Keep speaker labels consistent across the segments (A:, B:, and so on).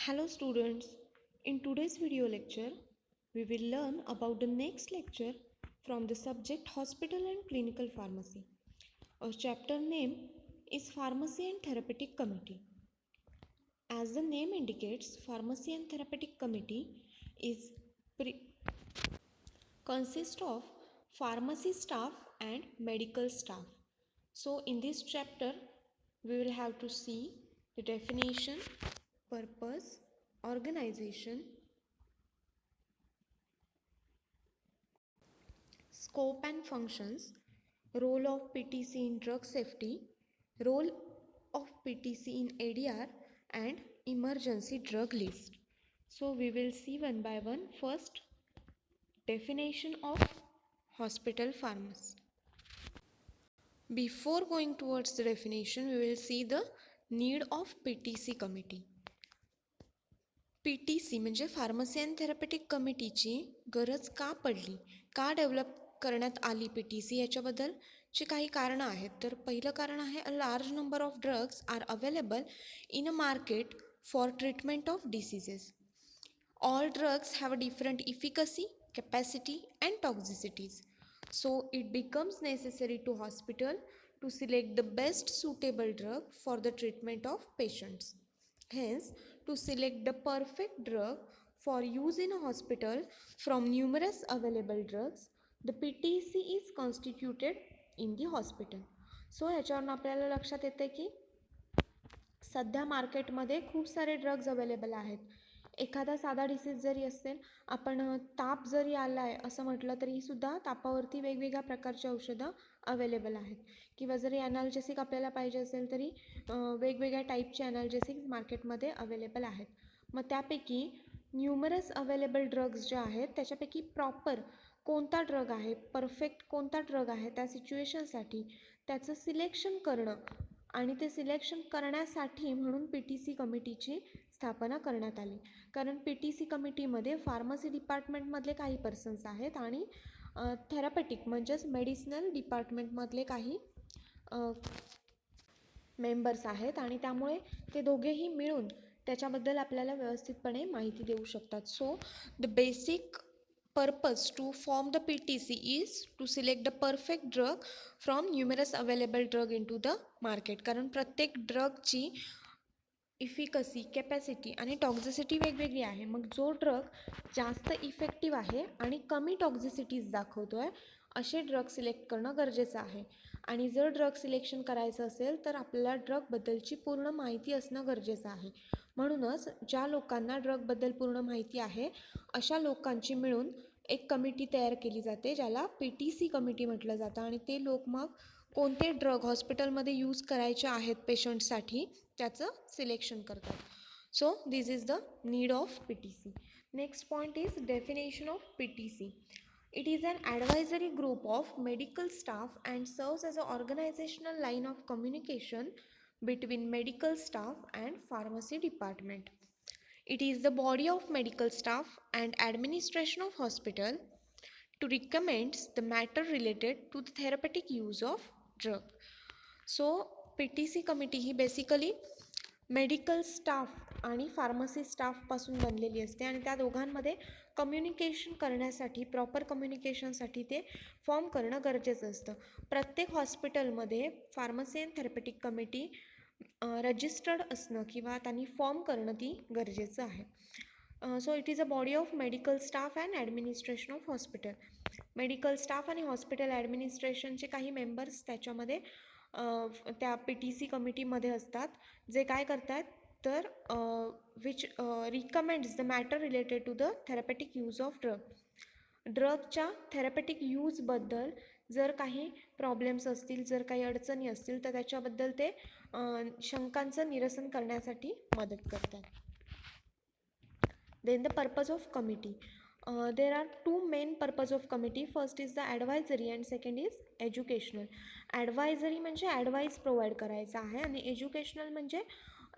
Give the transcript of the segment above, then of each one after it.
A: Hello students, in today's video lecture, we will learn about the next lecture from the subject Hospital and Clinical Pharmacy. Our chapter name is Pharmacy and Therapeutic Committee. As the name indicates, Pharmacy and Therapeutic Committee is consists of pharmacy staff and medical staff. So in this chapter, we will have to see the definition, purpose, organization, scope and functions, role of PTC in drug safety, role of PTC in ADR, and emergency drug list. So we will see one by one. First, definition of hospital pharmacy. Before going towards the definition, we will see the need of PTC committee. PTC म्हणजे pharmacy and थेरपेटिक कमिटीची गरज का पडली, का develop करण्यात आली PTC, याच्याबद्दलची काही कारणं आहेत. तर पहिलं कारण आहे a large number of drugs are available in a market for treatment of diseases. All drugs have a different efficacy, capacity and toxicities. So it becomes necessary to hospital to select the best suitable drug for the treatment of patients. Hence, to select the perfect drug for use in a hospital from numerous available drugs, the PTC is constituted in the hospital. So ह्याच्यावरून आपल्याला लक्षात येते की सध्या मार्केटमध्ये खूप सारे drugs available आहेत. एखादा साधा डिसीज जरी असेल, आपण ताप जरी आला आहे असं म्हटलं तरीसुद्धा तापावरती वेगवेगळ्या प्रकारची औषधं अवेलेबल आहेत. किंवा जरी ॲनाल्जेसिक आपल्याला पाहिजे असेल तरी वेगवेगळ्या टाईपचे ॲनाल्जेसिक मार्केटमध्ये अवेलेबल आहेत. मग त्यापैकी न्यूमरस अवेलेबल ड्रग्ज जे आहेत त्याच्यापैकी प्रॉपर कोणता ड्रग आहे, परफेक्ट कोणता ड्रग आहे त्या सिच्युएशनसाठी त्याचं सिलेक्शन करणं आणि ते सिलेक्शन करण्यासाठी म्हणून PTC कमिटीची स्थापना करण्यात आली. कारण PTC कमिटीमध्ये फार्मसी डिपार्टमेंटमधले काही पर्सन्स आहेत आणि थेरपेटिक म्हणजेच मेडिसिनल डिपार्टमेंटमधले काही मेंबर्स आहेत आणि त्यामुळे ते दोघेही मिळून त्याच्याबद्दल आपल्याला व्यवस्थितपणे माहिती देऊ शकतात. So the basic purpose to form the PTC is to select the perfect drug from numerous available drug into the market. कारण प्रत्येक ड्रगची इफिकसी, कॅपॅसिटी आणि टॉक्झिसिटी वेगवेगळी आहे. मग जो ड्रग जास्त इफेक्टिव्ह आहे आणि कमी टॉक्झिसिटीज दाखवतो आहे असे ड्रग सिलेक्ट करणं गरजेचं आहे. आणि जर ड्रग सिलेक्शन करायचं असेल तर आपल्याला ड्रगबद्दलची पूर्ण माहिती असणं गरजेचं आहे. म्हणूनच ज्या लोकांना ड्रगबद्दल पूर्ण माहिती आहे अशा लोकांची मिळून एक कमिटी तयार केली जाते ज्याला PTC कमिटी म्हटलं जातं. आणि ते लोक मग कोणते ड्रग हॉस्पिटलमध्ये यूज करायचे आहेत पेशंटसाठी त्याचं सिलेक्शन करतात. So this is the need of PTC. Next point is definition of PTC. It is an advisory group of medical staff and serves as an organizational line of communication between medical staff and pharmacy department. It is the body of medical staff and administration of hospital to recommend the matter related to the therapeutic use of drug. So PTC committee he basically medical staff आणि pharmacy स्टाफपासून बनलेली असते आणि त्या दोघांमध्ये communication करण्यासाठी, proper कम्युनिकेशनसाठी ते form करणं गरजेचं असतं. प्रत्येक हॉस्पिटलमध्ये pharmacy and therapeutic committee registered असणं किंवा त्यांनी फॉर्म करणं ती गरजेचं आहे. So it is a body of medical staff and administration of hospital. Medical staff आणि हॉस्पिटल ॲडमिनिस्ट्रेशनचे काही मेंबर्स त्याच्यामध्ये त्या PTC कमिटीमध्ये असतात, जे काय करतात तर which recommends the matter related to the therapeutic use of drug. ड्रगच्या थेरपेटिक यूजबद्दल जर काही प्रॉब्लेम्स असतील, जर काही अडचणी असतील तर त्याच्याबद्दल ते शंकांचं निरसन करण्यासाठी मदत करतात. Then the purpose of committee. There are two main purpose of committee. First is the advisory and second is educational. Advisory म्हणजे ॲडवाईस प्रोव्हाइड करायचा आहे आणि एज्युकेशनल म्हणजे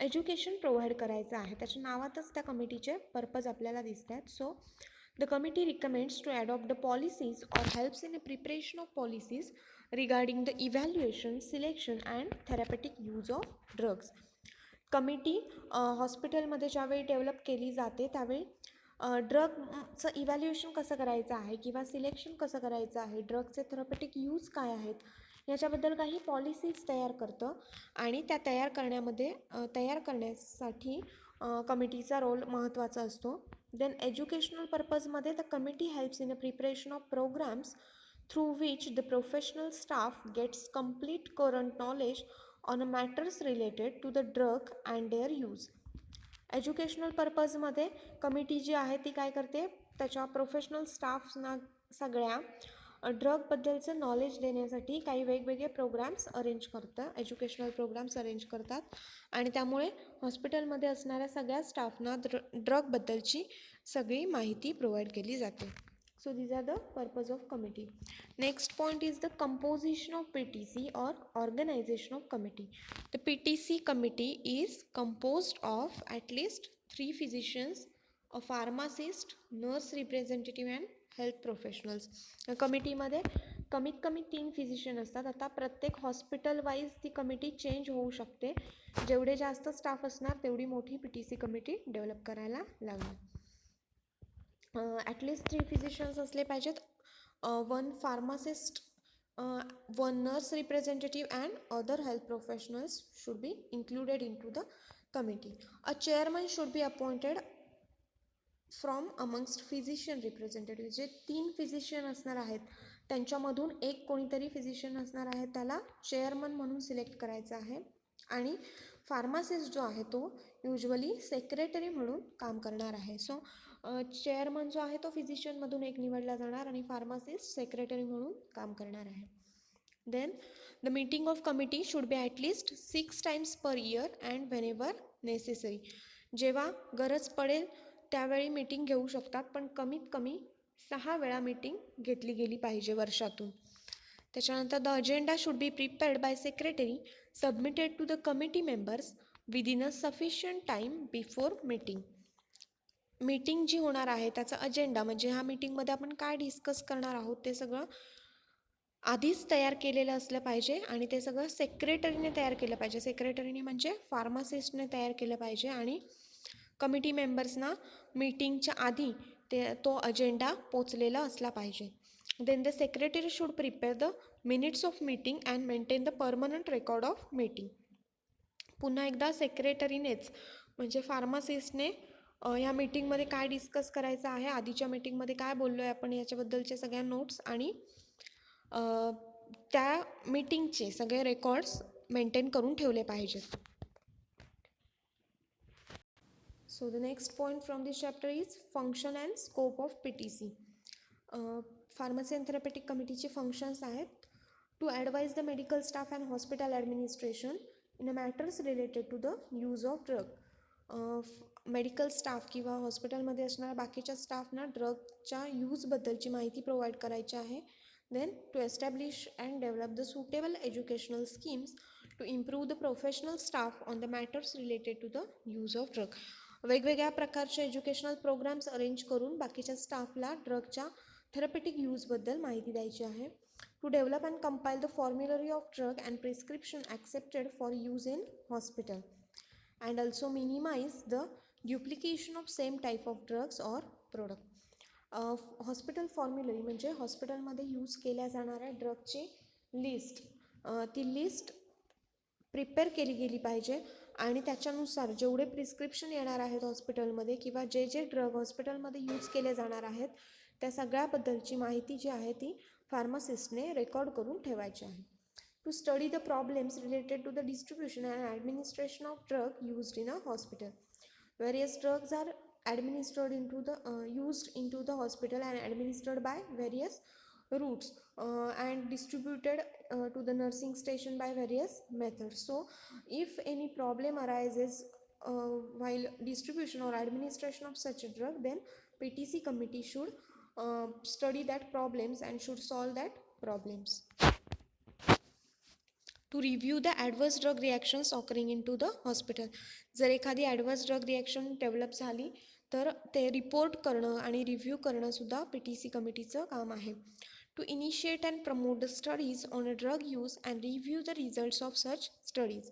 A: एज्युकेशन प्रोव्हाइड करायचं आहे. त्याच्या नावातच त्या कमिटीचे पर्पज आपल्याला दिसतात. So the committee recommends to adopt the policies or helps in the preparation of policies regarding the evaluation, selection and therapeutic use of drugs. Committee हॉस्पिटलमध्ये ज्यावेळी डेव्हलप केली जाते त्यावेळी ड्रगचं इव्हॅल्युएशन कसं करायचं आहे किंवा सिलेक्शन कसं करायचं आहे, ड्रगचे थेरपेटिक यूज काय आहेत याच्याबद्दल काही पॉलिसीज तयार करतं आणि त्या तयार करण्यासाठी कमिटीचा रोल महत्त्वाचा असतो. देन एज्युकेशनल पर्पजमध्ये the committee helps in a preparation of programmes through which the professional staff gets complete current knowledge on matters related to the drug and their use. Educational पर्पजमध्ये कमिटी जी आहे ती काय करते, त्याच्या प्रोफेशनल स्टाफना सगळ्या ड्रगबद्दलचं knowledge देण्यासाठी काही वेगवेगळे प्रोग्राम्स अरेंज करतं, एज्युकेशनल प्रोग्राम्स अरेंज करतात आणि त्यामुळे हॉस्पिटलमध्ये असणाऱ्या सगळ्या स्टाफना ड्रगबद्दलची सगळी माहिती प्रोव्हाइड केली जाते. So these are the purpose of committee. Next point is the composition of PTC or organization of committee. The PTC committee is composed of at least 3 physicians, a pharmacist, nurse representative and health professionals. कमिटीमध्ये कमीत कमी 3 physician असतात. आता प्रत्येक hospital wise ती committee change होऊ शकते. जेवढे जास्त स्टाफ असणार तेवढी मोठी PTC कमिटी डेव्हलप करायला लागणार. ॲटलिस्ट 3 फिजिशियन्स असले पाहिजेत, 1 pharmacist, 1 nurse representative and other health professionals should be included in to the committee. A chairman should be appointed from amongst physician representative. जे 3 फिजिशियन असणार आहेत त्यांच्यामधून एक कोणीतरी फिजिशियन असणार आहे, त्याला चेअरमन म्हणून सिलेक्ट करायचं आहे आणि फार्मासिस्ट जो आहे तो युजली सेक्रेटरी म्हणून काम करणार आहे. सो चेअरमन जो आहे तो फिजिशियनमधून एक निवडला जाणार आणि फार्मासिस्ट सेक्रेटरी म्हणून काम करणार आहे. Then the meeting of committee should be at least 6 times per year and whenever necessary. जेव्हा गरज पडेल त्यावेळी मीटिंग घेऊ शकतात, पण कमीत कमी 6 वेळा मीटिंग घेतली गेली पाहिजे वर्षातून. त्याच्यानंतर the agenda should be prepared by secretary, submitted to the committee members within a sufficient time before meeting. Meeting जी होणार आहे त्याचा अजेंडा म्हणजे ह्या मीटिंगमध्ये आपण काय डिस्कस करणार आहोत ते सगळं आधीच तयार केलेलं असलं पाहिजे आणि ते सगळं सेक्रेटरीने तयार केलं पाहिजे. सेक्रेटरीने म्हणजे फार्मासिस्टने तयार केलं पाहिजे आणि कमिटी मेंबर्सना मीटिंगच्या आधी तो अजेंडा पोचलेला असला पाहिजे. Then the secretary should prepare the minutes of meeting and maintain the permanent record of meeting. पुन्हा एकदा सेक्रेटरीनेच म्हणजे फार्मासिस्टने या मीटिंगमध्ये काय डिस्कस करायचं आहे, आधीच्या मीटिंगमध्ये काय बोललो आहे आपण याच्याबद्दलच्या सगळ्या नोट्स आणि त्या मीटिंगचे सगळे रेकॉर्ड्स मेंटेन करून ठेवले पाहिजेत. So the next point from this chapter is function and scope of PTC. Pharmacy and therapeutic कमिटीचे फंक्शन्स आहेत to advise the medical staff and hospital administration in a matters related to the use of drug. Medical staff किंवा हॉस्पिटलमध्ये असणाऱ्या बाकीच्या स्टाफना ड्रगच्या यूजबद्दलची माहिती provide करायची आहे. Then to establish and develop the suitable educational schemes to improve the professional staff on the matters related to the use of drug. वेगवेगळ्या प्रकारचे educational programs arrange करून बाकीच्या स्टाफला ड्रगच्या थेरपेटिक यूजबद्दल माहिती द्यायची आहे. To develop and compile the formulary of drug and prescription accepted for use in hospital and also minimize the duplication of same type of drugs or product. Hospital formulary म्हणजे हॉस्पिटलमध्ये use केल्या जाणाऱ्या ड्रगची list, ती list prepare केली गेली पाहिजे आणि त्याच्यानुसार जेवढे प्रिस्क्रिप्शन येणार आहेत हॉस्पिटलमध्ये किंवा जे जे ड्रग हॉस्पिटलमध्ये यूज केले जाणार आहेत त्या सगळ्याबद्दलची माहिती जी आहे ती फार्मासिस्टने रेकॉर्ड करून ठेवायची आहे. To study the problems related to the distribution and administration of drug used in a hospital. Various drugs are administered used into the hospital and administered by various routes and distributed to the nursing station by various methods. So if any problem arises while distribution or administration of such a drug, then PTC committee should study that problems and should solve that problems. To review the adverse drug reactions occurring in to the hospital. जर एखादी adverse drug reaction develop झाली तर ते report करणं आणि review करणंसुद्धा PTC कमिटीचं काम आहे. To initiate and promote the studies on a drug use and review the results of such studies.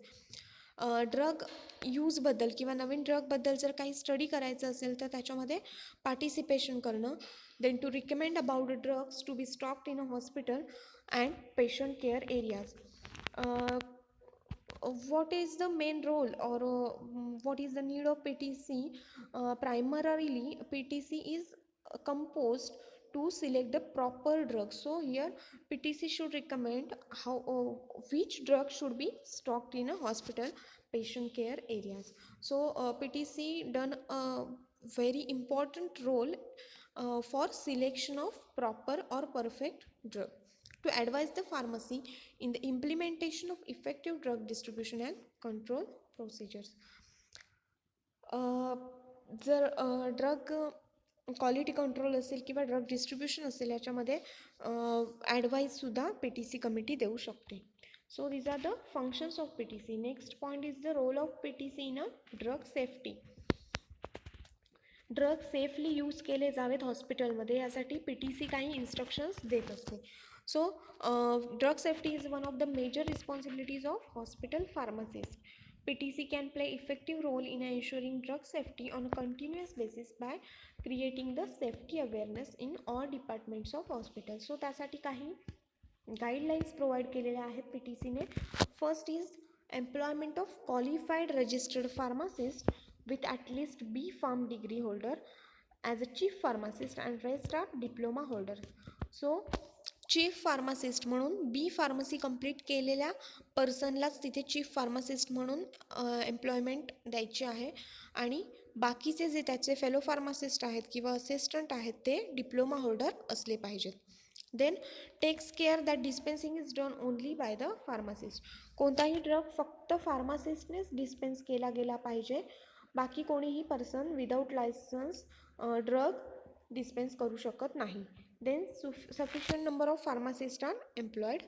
A: Drug यूजबद्दल किंवा नवीन ड्रगबद्दल जर काही स्टडी करायचं असेल तर त्याच्यामध्ये पार्टिसिपेशन करणं. Then to recommend about drugs to be stocked in a hospital and patient care areas. What is the main role or what is the need of PTC? Primarily, PTC is composed to select the proper drug. So here PTC should recommend how which drug should be stocked in a hospital patient care areas. So PTC done a very important role for selection of proper or perfect drug, to advise the pharmacy in the implementation of effective drug distribution and control procedures. जर drug quality control असेल किंवा drug distribution असेल याच्यामध्ये ॲडवाईजसुद्धा PTC committee देऊ शकते. So these are the functions of PTC. Next point is the role of PTC in a drug safety. Drug safely use केले जावेत हॉस्पिटलमध्ये यासाठी PTC काही इन्स्ट्रक्शन्स देत असते. So, drug safety is one of the major responsibilities of hospital pharmacists. PTC can play effective role in ensuring drug safety on a continuous basis by creating the safety awareness in all departments of hospital. So, त्यासाठी काही guidelines provide केलेल्या आहेत PTC ने. First is employment of qualified registered pharmacist with at least B Pharm degree holder as a chief pharmacist and rest are diploma holder. So, chief pharmacist म्हणून बी pharmacy complete केलेल्या पर्सनलाच तिथे chief pharmacist म्हणून employment द्यायची आहे आणि बाकीचे जे त्याचे फेलो फार्मासिस्ट आहेत किंवा असिस्टंट आहेत ते डिप्लोमा होल्डर असले पाहिजेत. Then takes care that dispensing is done only by the pharmacist. कोणताही ड्रग फक्त फार्मासिस्टनेच डिस्पेन्स केला गेला पाहिजे, बाकी कोणीही person without licence drug dispense करू शकत नाही. Then sufficient number of pharmacists are employed.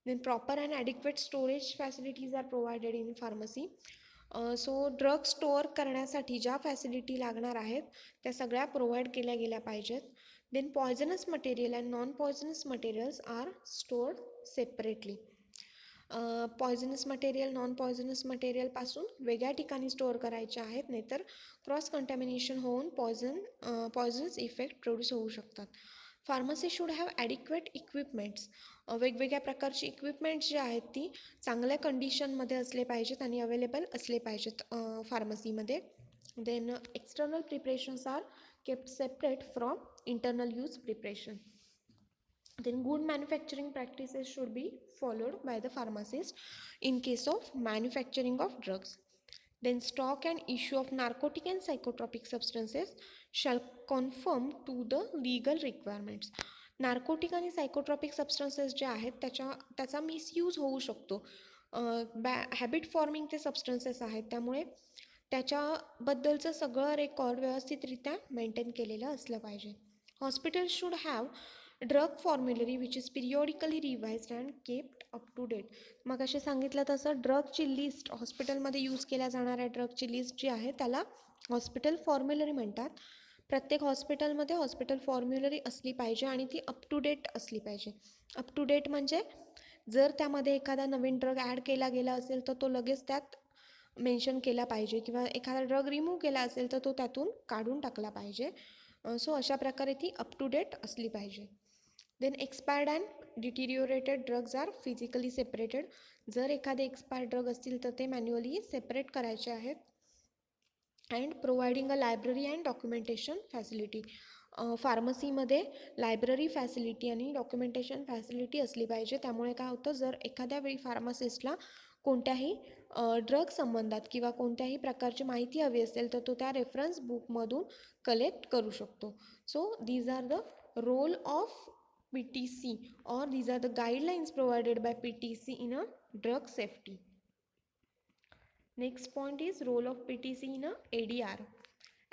A: Then proper and adequate storage facilities are provided in pharmacy. So drug store करण्यासाठी ज्या फॅसिलिटी लागणार आहेत त्या सगळ्या प्रोव्हाइड केल्या गेल्या पाहिजेत. Then poisonous material and non-poisonous materials are stored separately. Poisonous material non poisonous मटेरियलपासून वेगळ्या ठिकाणी स्टोअर करायचे आहेत, नाहीतर क्रॉस कंटॅमिनेशन होऊन पॉयझनस इफेक्ट प्रोड्यूस होऊ शकतात. Pharmacy should have adequate equipments. वेगवेगळ्या प्रकारची इक्विपमेंट्स जे आहेत ती चांगल्या कंडिशनमध्ये असले पाहिजेत आणि अवेलेबल असले पाहिजेत फार्मसीमध्ये. Then external preparations are kept separate from internal use preparation. Then good manufacturing practices should be followed by the pharmacist in case of manufacturing of drugs. Then stock and issue of narcotic and psychotropic substances shall conform to the legal requirements. Narcotic आणि सायकोट्रॉपिक substances जे आहेत त्याचा misuse होऊ शकतो. Habit forming ते substances आहेत, त्यामुळे त्याच्याबद्दलचं सगळं रेकॉर्ड व्यवस्थितरित्या मेंटेन केलेलं असलं पाहिजे. Hospital should have drug formulary which is periodically revised and kept up to date. मग असे सांगितलं तसं ड्रगची लिस्ट, हॉस्पिटलमध्ये यूज केल्या जाणाऱ्या ड्रगची लिस्ट जी आहे त्याला हॉस्पिटल फॉर्म्युलरी म्हणतात. प्रत्येक हॉस्पिटलमध्ये हॉस्पिटल फॉर्म्युलरी असली पाहिजे आणि ती अप टू डेट असली पाहिजे. अप टू डेट म्हणजे जर त्यामध्ये एखादा नवीन ड्रग ॲड केला गेला असेल तर तो लगेच त्यात मेन्शन केला पाहिजे, किंवा एखादा ड्रग रिमूव्ह केला असेल तर तो त्यातून काढून टाकला पाहिजे. सो अशा प्रकारे ती अप टू डेट असली पाहिजे. Then expired and deteriorated drugs are physically separated. जर एखादे एक्सपायर्ड ड्रग असतील तर ते मॅन्युअली सेपरेट करायचे आहेत. And providing a library and documentation facility. फार्मसीमध्ये लायब्ररी फॅसिलिटी आणि डॉक्युमेंटेशन फॅसिलिटी असली पाहिजे. त्यामुळे काय होतं, जर एखाद्या वेळी फार्मासिस्टला कोणत्याही ड्रग संबंधात किंवा कोणत्याही प्रकारची माहिती हवी असेल तर तो त्या रेफरन्स बुकमधून कलेक्ट करू शकतो. So these are the role of PTC or these are the guidelines provided by PTC in a drug safety. Next point is role of PTC in a ADR.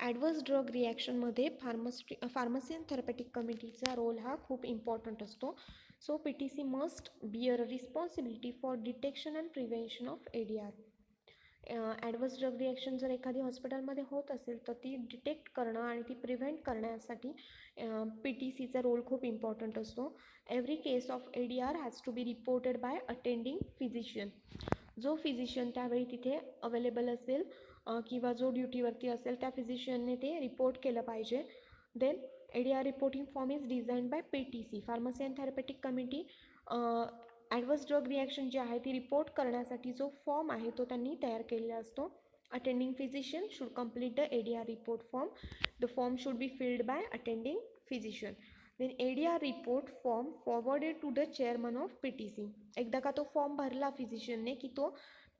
A: Adverse drug रिॲक्शनमध्ये pharmacy and therapeutic कमिटीचा role हा खूप important असतो. So PTC must bear a responsibility for detection and prevention of ADR. Adverse drug reaction जर एखादी हॉस्पिटलमध्ये होत असेल तर ती डिटेक्ट करणं आणि ती प्रिव्हेंट करण्यासाठी PTCचा रोल खूप इम्पॉर्टंट असतो. Every case of ADR has to be reported by attending physician. जो फिजिशियन त्यावेळी तिथे अवेलेबल असेल किंवा जो ड्युटीवरती असेल त्या फिजिशियनने ते रिपोर्ट केलं पाहिजे. Then ADR reporting form is design by PTC, pharmacy and therapeutic committee. Adverse drug reaction जी आहे ती रिपोर्ट करण्यासाठी जो फॉर्म आहे तो त्यांनी तयार केलेला असतो. Attending physician should complete the ADR report form. The form should be filled by attending physician. Then ADR report form forwarded to the chairman of PTC. एकदा का तो फॉर्म भरला फिजिशियनने की तो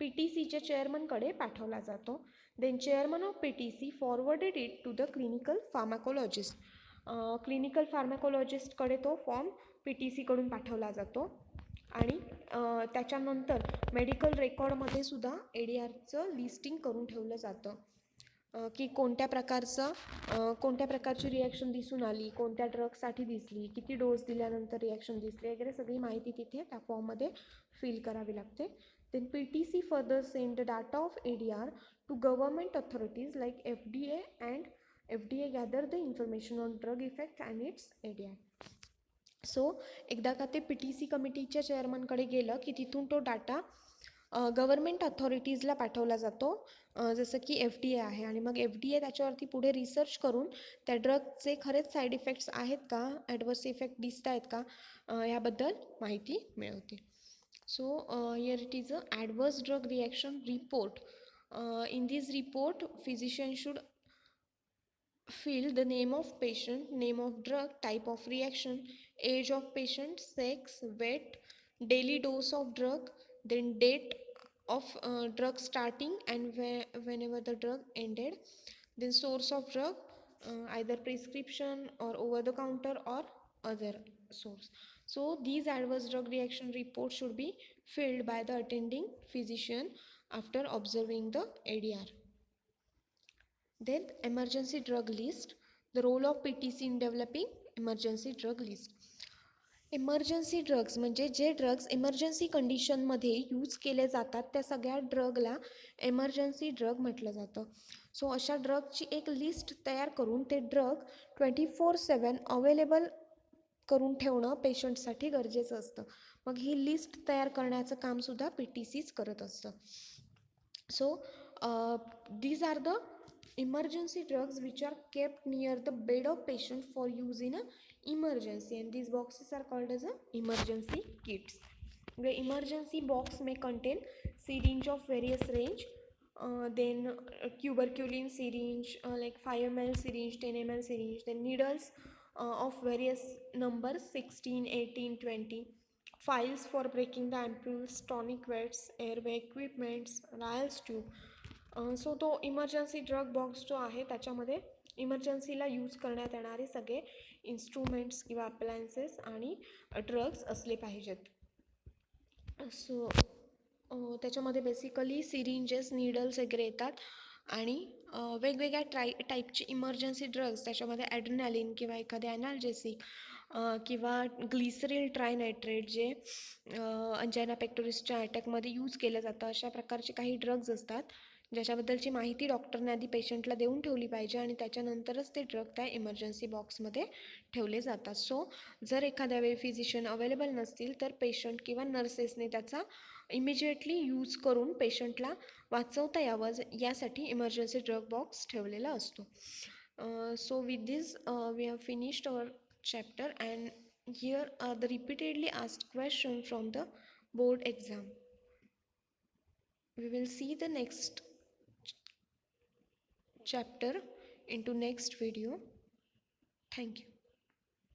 A: PTCच्या चेअरमनकडे पाठवला जातो. Then chairman of PTC forwarded it to the clinical pharmacologist. Clinical फार्माकोलॉजिस्टकडे तो फॉर्म PTC कडून पाठवला जातो आणि त्याच्यानंतर मेडिकल रेकॉर्डमध्ये सुद्धा ADRचं लिस्टिंग करून ठेवलं जातं की कोणत्या प्रकारची रिॲक्शन दिसून आली, कोणत्या ड्रगसाठी दिसली, किती डोस दिल्यानंतर रिॲक्शन दिसली वगैरे सगळी माहिती तिथे त्या फॉर्ममध्ये फिल करावी लागते. Then PTC further send the data of ADR to government authorities like FDA and FDA gather the information on drug effect and its ADR. सो एकदा का ते PTC कमिटीच्या चेअरमनकडे गेलं की तिथून तो डाटा गव्हर्मेंट अथॉरिटीजला पाठवला जातो, जसं की FDA आहे, आणि मग FDA त्याच्यावरती पुढे रिसर्च करून त्या ड्रगचे खरेच साईड इफेक्ट्स आहेत का, ॲडवर्स इफेक्ट दिसत आहेत का, याबद्दल माहिती मिळवते. So here it is a adverse drug reaction report. In this report physician should fill the name of patient, name of drug, type of reaction, age of patient, sex, weight, daily dose of drug, then date of drug starting and whenever the drug ended, then source of drug, either prescription or over the counter or other source. So these adverse drug reaction reports should be filled by the attending physician after observing the ADR. Then emergency drug list, the role of PTC in developing emergency drug list. Emergency drugs म्हणजे जे drugs emergency कंडिशनमध्ये use केले जातात त्या सगळ्या ड्रगला emergency drug म्हटलं जातं. So अशा ड्रगची एक लिस्ट तयार करून ते ड्रग 24/7 अवेलेबल करून ठेवणं पेशंटसाठी गरजेचं असतं. मग ही लिस्ट तयार करण्याचं कामसुद्धा PTCच करत असतं. So these are the emergency drugs which are kept near the bed of patient for use in a emergency, and these boxes are called as a emergency kits. The emergency box may contain syringe of various range, then tuberculin syringe, like 5 ml syringe, 10 ml syringe, then needles of various numbers 16, 18, 20, files for breaking the ampoules, tonic vets, airway equipments, Ryle's tube. So तो emergency drug box जो आहे त्याच्यामध्ये इमर्जन्सीला use करण्यात येणारे सगळे instruments किंवा appliances आणि drugs असले पाहिजेत. सो त्याच्यामध्ये बेसिकली सिरिंजेस, नीडल्स वगैरे येतात आणि वेगवेगळ्या टाईपचे इमर्जन्सी ड्रग्स त्याच्यामध्ये ॲड्रेनालिन किंवा एखादे ॲनाल्जेसिक किंवा ग्लिसरील ट्रायनायट्रेट जे अंजायना पेक्टोरिसच्या अटॅकमध्ये यूज केलं जातं, अशा प्रकारचे काही ड्रग्ज असतात ज्याच्याबद्दलची माहिती डॉक्टरने आधी पेशंटला देऊन ठेवली पाहिजे आणि त्याच्यानंतरच ते ड्रग त्या इमर्जन्सी बॉक्समध्ये ठेवले जातात. सो जर एखाद्या वेळी फिजिशियन अवेलेबल नसतील तर पेशंट किंवा नर्सेसने त्याचा इमिजिएटली यूज करून पेशंटला वाचवता यावं यासाठी इमर्जन्सी ड्रग बॉक्स ठेवलेला असतो. So with this we have finished our chapter, and here are the repeatedly asked questions from the board exam. We will see the next chapter into next video. Thank you.